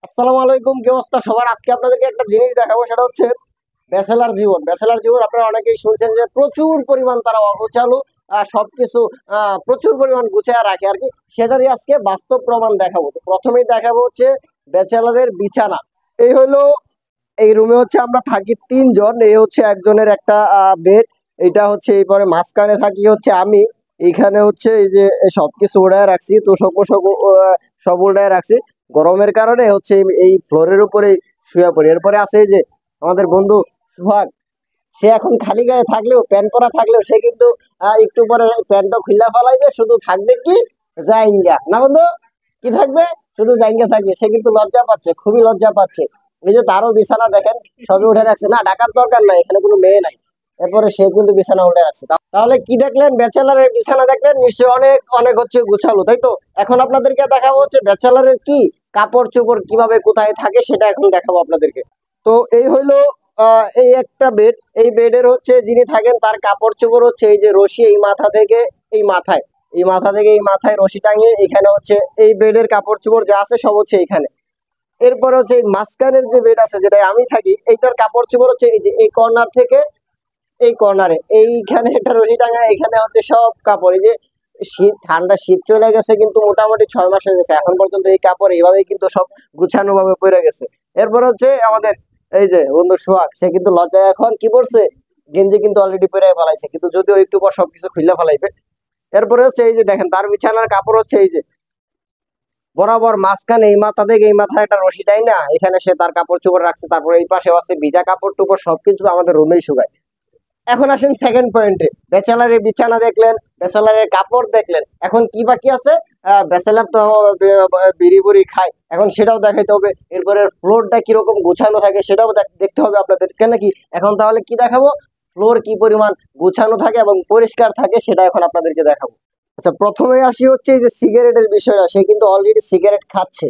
আসসালামু আলাইকুম, কি অবস্থা সবার? আজকে আপনাদেরকে একটা জিনিস দেখাবো, সেটা হচ্ছে ব্যাচেলার জীবন। ব্যাচেলার জীবন আপনারা অনেকেই শুনছেন যে প্রচুর পরিমাণ তারা অগোছালো, সবকিছু প্রচুর পরিমাণ গুছিয়ে রাখে আর কি। সেটারই আজকে বাস্তব প্রমাণ দেখাবো। তো প্রথমেই দেখাবো হচ্ছে ব্যাচেলারের বিছানা। এই হলো, এই রুমে হচ্ছে আমরা থাকি তিনজন। এই হচ্ছে একজনের একটা বেড, এটা হচ্ছে এই পরে মাঝখানে থাকি হচ্ছে আমি। এইখানে হচ্ছে এই যে সবকিছু উড়ায় রাখছি, তো সব উড়ায় রাখছি। গরমের কারণে হচ্ছে এই ফ্লোরের উপরে শুয়ে পড়ি। এরপরে আছে এই যে আমাদের বন্ধু সুহাগ, সে এখন খালি গায়ে থাকলেও, প্যান্ট পরা থাকলেও, সে কিন্তু একটু পরে প্যান্টটা খুলে ফেলাইবে, শুধু থাকবে কি জাইঙ্গা, না বন্ধু? কি থাকবে? শুধু জাইঙ্গা থাকবে। সে কিন্তু লজ্জা পাচ্ছে, খুবই লজ্জা পাচ্ছে। এই যে তারও বিছানা দেখেন সবই উঠে রাখছে, না ডাকার দরকার নাই, এখানে কোনো মেয়ে নাই। এরপরে সে কিন্তু বিছানা উঠে রাখছে। তাহলে কি দেখলেন? ব্যাচেলারের বিছানা দেখলেন, নিশ্চয়ই অনেক অনেক হচ্ছে গুছালো, তাই তো? এখন আপনাদেরকে দেখাবো হচ্ছে ব্যাচেলারের কি কাপড় চোপড় কিভাবে কোথায় থাকে, সেটা এখন দেখাবো আপনাদেরকে। তো এই হইলো এই একটা বেড। এই বেডের হচ্ছে যিনি থাকেন তার কাপড় চোপড় হচ্ছে এই যে রশি, এই মাথা থেকে এই মাথায়, এই মাথা থেকে এই মাথায় রশি টাঙিয়ে এখানে হচ্ছে এই বেডের কাপড় চোপড় যা আছে সব হচ্ছে এখানে। এরপরে হচ্ছে এই মাঝখানের যে বেড আছে, যেটা আমি থাকি, এইটার কাপড় চোপড় হচ্ছে এই যে এই কর্নার থেকে এই কর্নারে, এইখানে একটা রশি টাঙা, এখানে হচ্ছে সব কাপড়। এই যে শীত চলে গেছে, কিন্তু মোটামুটি 6 মাস হয়ে গেছে, এখন পর্যন্ত এই কাপড় এইভাবেই কিন্তু সব গুছানো ভাবে পড়ে গেছে। এরপর হচ্ছে আমাদের এই যে বন্ধু সোহাগ, সে কিন্তু লজ্জায় এখন কি করছে, গেঞ্জি কিন্তু অলরেডি পরে ফেলাইছে, কিন্তু যদিও একটু পর সবকিছু খুলে ফেলাইবে। এরপরে হচ্ছে এই যে দেখেন তার বিছানার কাপড় হচ্ছে এই যে বরাবর মাঝখানে এই মাথা থেকে এই মাথায় একটা রশি, তাই না, এখানে সে তার কাপড় চোপড় রাখছে। তারপরে এই পাশে আছে ভিজা কাপড় টুপড়, সবকিছু আমাদের রুমেই শুকায়। এখন আসেন সেকেন্ড পয়েন্টে, ব্যাচেলারের বিছানা দেখলেন, ব্যাচেলারের কাপড় দেখলেন, এখন কি বাকি আছে? ব্যাচেলার তো বিড়ি বুড়ি খায়, এখন সেটাও দেখাইতে হবে। এরপরে ফ্লোরটা কিরকম গুছানো থাকে সেটাও দেখতে হবে আপনাদের, কেন কি? এখন তাহলে কি দেখাবো? ফ্লোর কি পরিমাণ গুছানো থাকে এবং পরিষ্কার থাকে সেটা এখন আপনাদেরকে দেখাবো। আচ্ছা, প্রথমে আসি হচ্ছে এই যে সিগারেটের বিষয়টা। সে কিন্তু অলরেডি সিগারেট খাচ্ছে।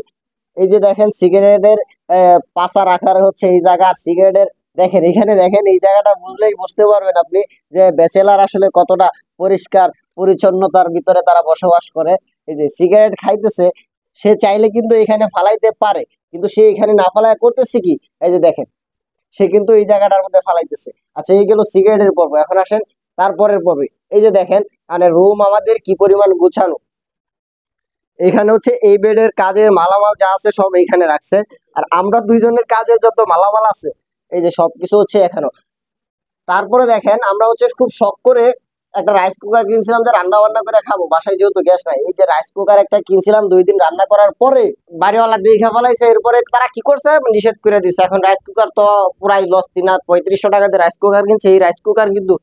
এই যে দেখেন সিগারেটের পাশা রাখার হচ্ছে এই জায়গা, আর সিগারেটের দেখেন এখানে, দেখেন এই জায়গাটা বুঝলেই বুঝতে পারবেন আপনি যে ব্যাচেলার আসলে কতটা পরিষ্কার পরিচ্ছন্নতার ভিতরে তারা বসবাস করে। এই যে সিগারেট খাইতেছে, সে চাইলে কিন্তু এখানে ফালাইতে পারে, কিন্তু সে এখানে না ফালাই করতেছে কি, এই যে দেখেন সে কিন্তু এই জায়গাটার মধ্যে ফালাইতেছে। আচ্ছা, এই গেল সিগারেটের পর্ব। এখন আসেন তারপরের পর্বে। এই যে দেখেন মানে রুম আমাদের কি পরিমাণ গুছানো। এখানে হচ্ছে এই বেডের কাজের মালামাল যা আছে সব এইখানে রাখছে, আর আমরা দুইজনের কাজের যত মালামাল আছে এই যে সবকিছু হচ্ছে এখানে। তারপরে দেখেন আমরা হচ্ছে খুব শখ করে একটা রাইস কুকার কিনছিলাম, যে রান্না বান্না করে খাবো, বাসায় যেহেতু গ্যাস নাই। এই যে রাইস কুকার একটা কিনছিলাম, 2 দিন রান্না করার পরে বাড়িওয়ালা দেখে ফেলাইছে। এরপরে তারা কি করছে, নিষেধ করে দিচ্ছে। এখন রাইস কুকার তো পুরাই লস, 3500 টাকাতে রাইস কুকার কিনছে। এই রাইস কুকার কিন্তু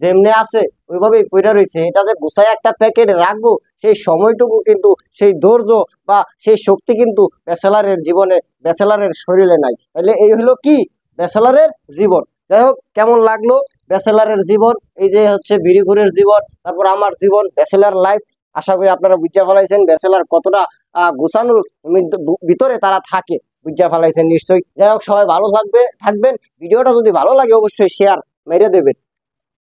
যেমনি আছে ওইভাবেই পড়ে রয়েছে। এটাতে গুছায় একটা প্যাকেট রাখবো, সেই সময়টুকু কিন্তু, সেই ধৈর্য বা সেই শক্তি কিন্তু ব্যাচেলারের জীবনে, ব্যাচেলারের শরীরে নাই। তাহলে এই হলো কি ব্যাচেলারের জীবন। যাই হোক, কেমন লাগলো ব্যাচেলারের জীবন? এই যে হচ্ছে বিড়িঘুরের জীবন, তারপর আমার জীবন, ব্যাচেলার লাইফ। আশা করি আপনারা বুঝা ফেলাইছেন ব্যাচেলার কতটা গুছানোর ভিতরে তারা থাকে, বুঝা ফেলাইছেন নিশ্চয়ই। যাই হোক, সবাই ভালো থাকবেন। ভিডিওটা যদি ভালো লাগে অবশ্যই শেয়ার মেরে দেবেন।